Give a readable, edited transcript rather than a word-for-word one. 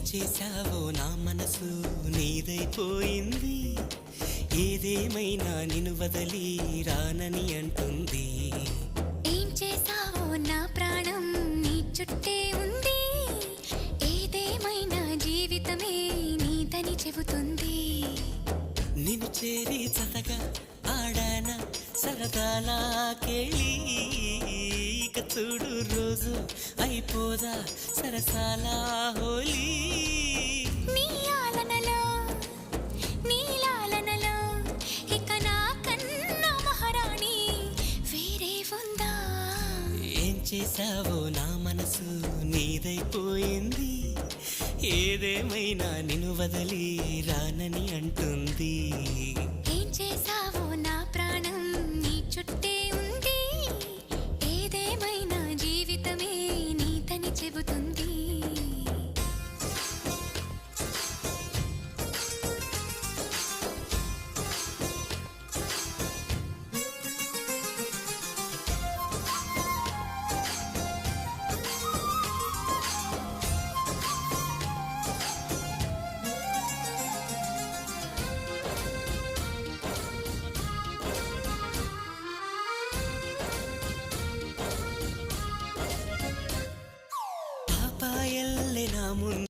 చేశావో నా మనసు నీదైపోయింది, ఏదేమైనా నిన్ను వదలి రానని అంటుంది. ఏం చేశావో నా ప్రాణం నీ చుట్టే ఉంది, ఏదేమైనా జీవితమే నీదని చెబుతుంది. నిన్ను చేరి చతగా ఆడాన సరదాలా కేళి, ఇక చూడు రోజు అయిపోదా సరసాల హోలీ. నీ ఆలనలో నీ లాలనలో ఇక నా కన్నా మహారాణి వేరే ఉందా? ఏం చేశావో నా మనసు నీదైపోయింది, ఏదేమైనా నిన్ను వదలి రానని అంటుంది. ఏం చేశావో నా ప్రాణం నీ చుట్టే ఉంది, ఏదేమైనా జీవితమే నీదని చెబుతుంది. పాపాయల్లే నా ముందు